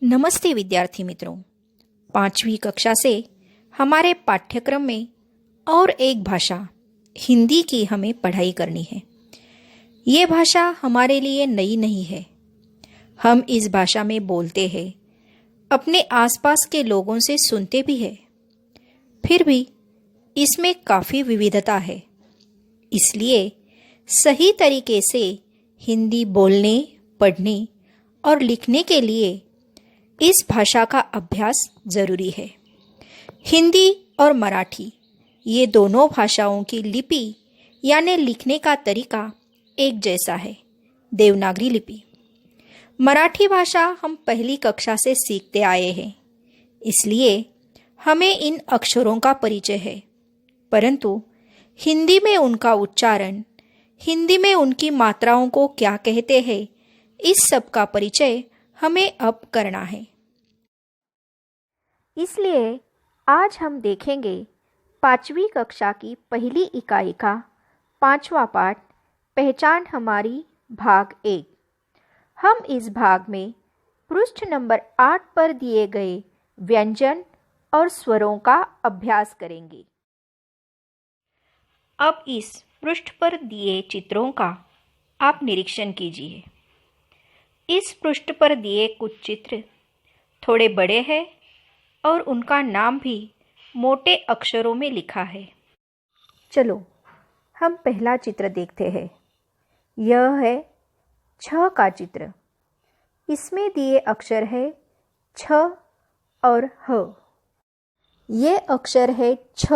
नमस्ते विद्यार्थी मित्रों। 5वीं कक्षा से हमारे पाठ्यक्रम में और एक भाषा हिंदी की हमें पढ़ाई करनी है। ये भाषा हमारे लिए नई नहीं है। हम इस भाषा में बोलते हैं, अपने आसपास के लोगों से सुनते भी हैं। फिर भी इसमें काफ़ी विविधता है। इसलिए सही तरीके से हिंदी बोलने, पढ़ने और लिखने के लिए इस भाषा का अभ्यास जरूरी है। हिंदी और मराठी ये दोनों भाषाओं की लिपि यानी लिखने का तरीका एक जैसा है, देवनागरी लिपि। मराठी भाषा हम पहली कक्षा से सीखते आए हैं, इसलिए हमें इन अक्षरों का परिचय है। परंतु हिंदी में उनका उच्चारण, हिंदी में उनकी मात्राओं को क्या कहते हैं, इस सब का परिचय हमें अब करना है। इसलिए आज हम देखेंगे 5वीं कक्षा की पहली इकाई का 5वां पाठ, पहचान हमारी, भाग 1। हम इस भाग में पृष्ठ नंबर 8 पर दिए गए व्यंजन और स्वरों का अभ्यास करेंगे। अब इस पृष्ठ पर दिए चित्रों का आप निरीक्षण कीजिए। इस पृष्ठ पर दिए कुछ चित्र थोड़े बड़े हैं और उनका नाम भी मोटे अक्षरों में लिखा है। चलो हम पहला चित्र देखते हैं। यह है छ का चित्र। इसमें दिए अक्षर है छ और ह। ये अक्षर है छ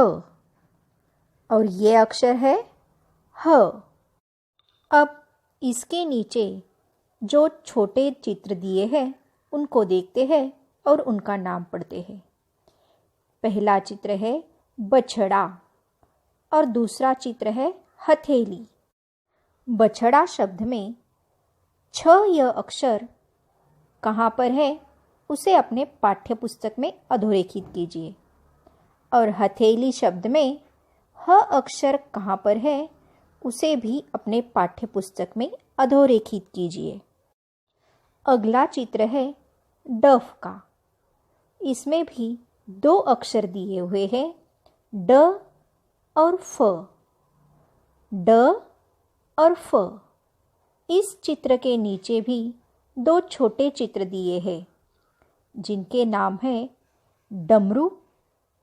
और ये अक्षर है ह। अब इसके नीचे जो छोटे चित्र दिए हैं उनको देखते हैं और उनका नाम पढ़ते हैं। पहला चित्र है बछड़ा और दूसरा चित्र है हथेली। बछड़ा शब्द में छ यह अक्षर कहाँ पर है उसे अपने पाठ्य पुस्तक में अधोरेखित कीजिए, और हथेली शब्द में ह अक्षर कहाँ पर है उसे भी अपने पाठ्य पुस्तक में अधोरेखित कीजिए। अगला चित्र है डफ का। इसमें भी 2 अक्षर दिए हुए हैं, ड और फ। ड और फ। इस चित्र के नीचे भी 2 छोटे चित्र दिए हैं, जिनके नाम हैं डमरू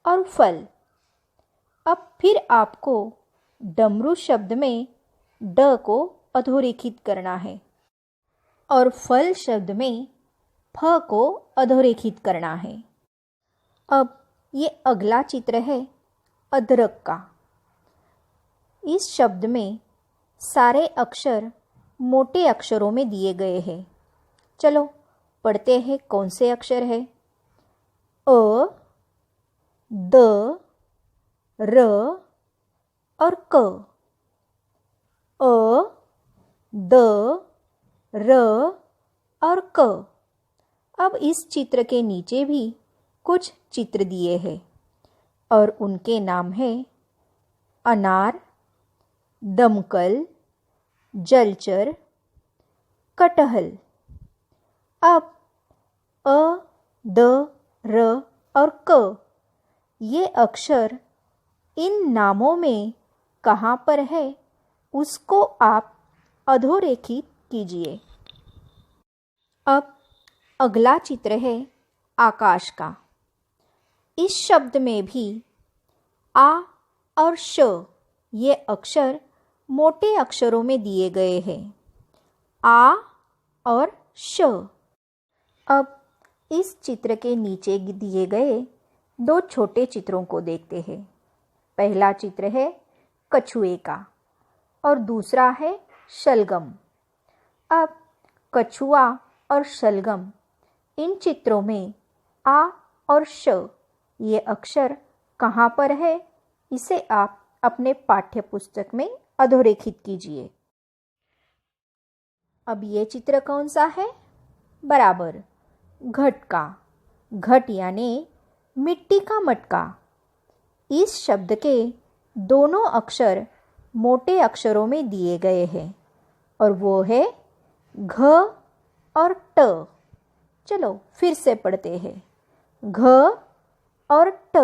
और फल। अब फिर आपको डमरू शब्द में ड को अधोरेखित करना है और फल शब्द में फ को अधोरेखित करना है। अब ये अगला चित्र है अदरक का। इस शब्द में सारे अक्षर मोटे अक्षरों में दिए गए हैं। चलो पढ़ते हैं कौन से अक्षर है। अ, द, र और क। अ, द, र और क। अब इस चित्र के नीचे भी कुछ चित्र दिए हैं और उनके नाम हैं अनार, दमकल, जलचर, कटहल। अब अ, द, र और क ये अक्षर इन नामों में कहाँ पर है उसको आप अधोरेखित कीजिए। अब अगला चित्र है आकाश का। इस शब्द में भी आ और श ये अक्षर मोटे अक्षरों में दिए गए हैं, आ और श। अब इस चित्र के नीचे दिए गए 2 छोटे चित्रों को देखते हैं। पहला चित्र है कछुए का और दूसरा है शलगम। अब कछुआ और शलगम, इन चित्रों में आ और श ये अक्षर कहाँ पर है इसे आप अपने पाठ्य पुस्तक में अधोरेखित कीजिए। अब ये चित्र कौन सा है? बराबर घट का। घट यानी मिट्टी का मटका। इस शब्द के दोनों अक्षर मोटे अक्षरों में दिए गए हैं और वो है घ और ट। चलो फिर से पढ़ते हैं। घ और ट।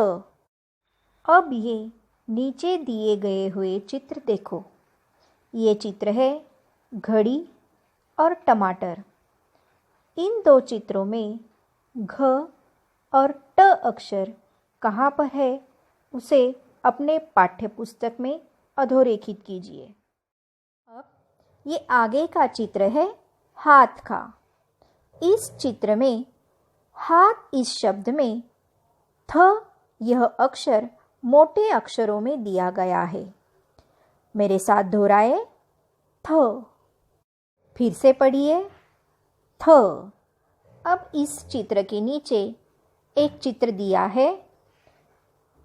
अब ये नीचे दिए गए हुए चित्र देखो। ये चित्र है घड़ी और टमाटर। इन दो चित्रों में घ और ट अक्षर कहाँ पर है उसे अपने पाठ्य पुस्तक में अधोरेखित कीजिए। अब ये आगे का चित्र है हाथ का। इस चित्र में हाथ इस शब्द में थ यह अक्षर मोटे अक्षरों में दिया गया है। मेरे साथ दोहराए, थ। फिर से पढ़िए, थ। अब इस चित्र के नीचे एक चित्र दिया है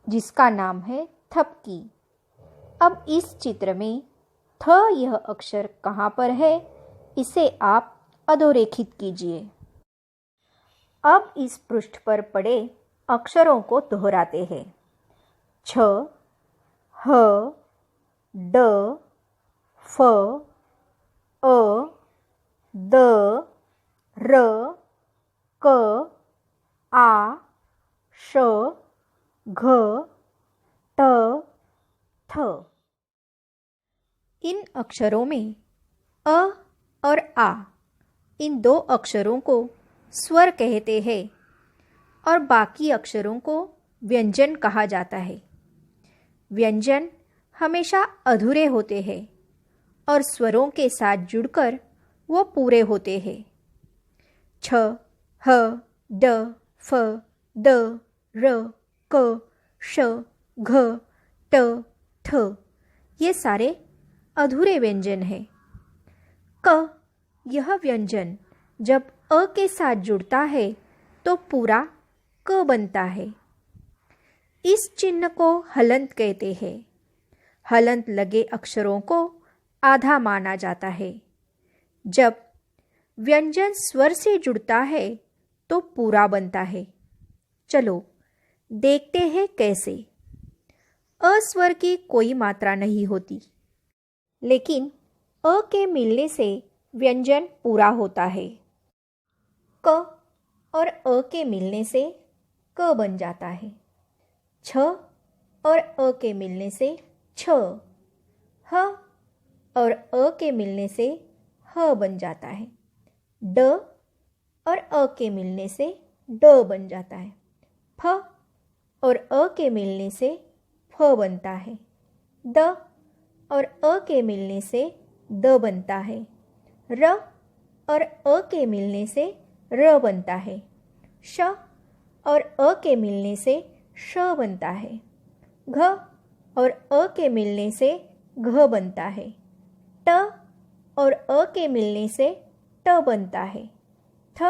जिसका नाम है थपकी। अब इस चित्र में थ यह अक्षर कहाँ पर है इसे आप अधोरेखित कीजिए। अब इस पृष्ठ पर पड़े अक्षरों को दोहराते हैं। छ, ह, ड, फ, अ, द, र, क, आ, श, घ, ट, थ। इन अक्षरों में अ और आ, इन दो अक्षरों को स्वर कहते हैं और बाकी अक्षरों को व्यंजन कहा जाता है। व्यंजन हमेशा अधूरे होते हैं और स्वरों के साथ जुड़कर वो पूरे होते हैं। छ, ह, ड, फ, द, र, क, श, घ, ट, थ ये सारे अधूरे व्यंजन हैं। क यह व्यंजन जब अ के साथ जुड़ता है तो पूरा क बनता है। इस चिन्ह को हलंत कहते हैं। हलंत लगे अक्षरों को आधा माना जाता है। जब व्यंजन स्वर से जुड़ता है तो पूरा बनता है। चलो देखते हैं कैसे। अ स्वर की कोई मात्रा नहीं होती, लेकिन अ के मिलने से व्यंजन पूरा होता है। क और अ के मिलने से क बन जाता है। छ और अ के मिलने से छ। ह और अ के मिलने से ह बन जाता है। ड और अ के मिलने से ड बन जाता है। फ और अ के मिलने से फ बनता है। द और अ के मिलने से द बनता है। र और अ के मिलने से र बनता है। श और अ के मिलने से श बनता है। घ और अ के मिलने से घ बनता है। ट और अ के मिलने से ट बनता है। थ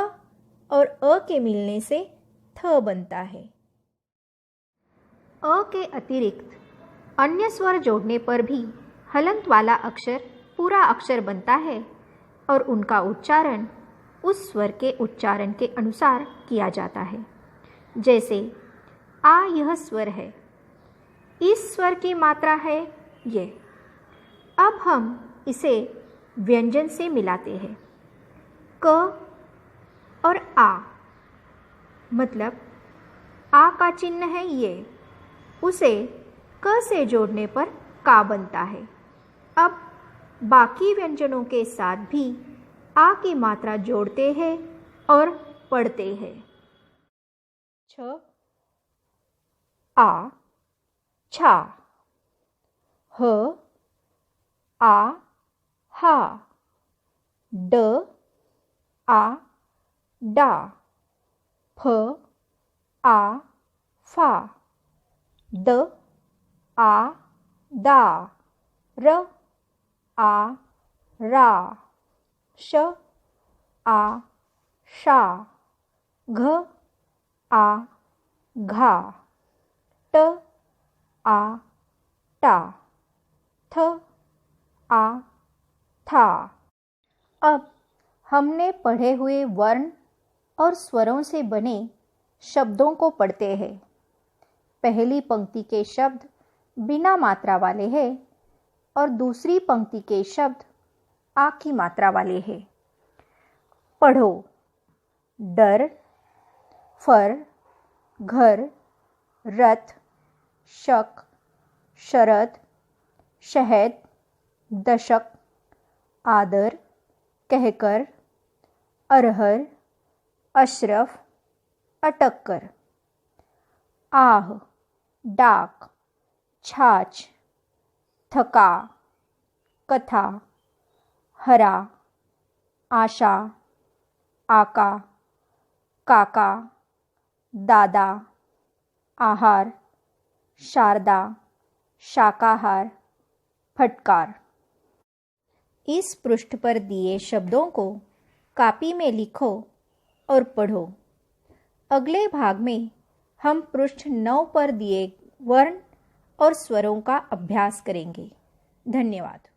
और अ के मिलने से थ बनता है। अ के अतिरिक्त अन्य स्वर जोड़ने पर भी हलंत वाला अक्षर पूरा अक्षर बनता है और उनका उच्चारण उस स्वर के उच्चारण के अनुसार किया जाता है। जैसे आ यह स्वर है, इस स्वर की मात्रा है ये। अब हम इसे व्यंजन से मिलाते हैं। क और आ, मतलब आ का चिन्ह है ये, उसे क से जोड़ने पर का बनता है। अब बाकी व्यंजनों के साथ भी आ की मात्रा जोड़ते हैं और पढ़ते हैं। छ, आ, छा। ह, आ, हा। ड, आ, डा। फ, आ, फा। द, आ, दा। र, आ, रा। श, आ, शा। घ, आ, घा। ट, आ, टा। थ, आ, था। अब हमने पढ़े हुए वर्ण और स्वरों से बने शब्दों को पढ़ते हैं। पहली पंक्ति के शब्द बिना मात्रा वाले हैं और दूसरी पंक्ति के शब्द आ की मात्रा वाले हैं। पढ़ो। डर, फर, घर, रथ, शक, शरद, शहद, दशक, आदर, कहकर, अरहर, अशरफ, अटक कर। आह, डाक, छाछ, थका, कथा, हरा, आशा, आका, काका, दादा, आहार, शारदा, शाकाहार, फटकार। इस पृष्ठ पर दिए शब्दों को कॉपी में लिखो और पढ़ो। अगले भाग में हम पृष्ठ 9 पर दिए वर्ण और स्वरों का अभ्यास करेंगे। धन्यवाद।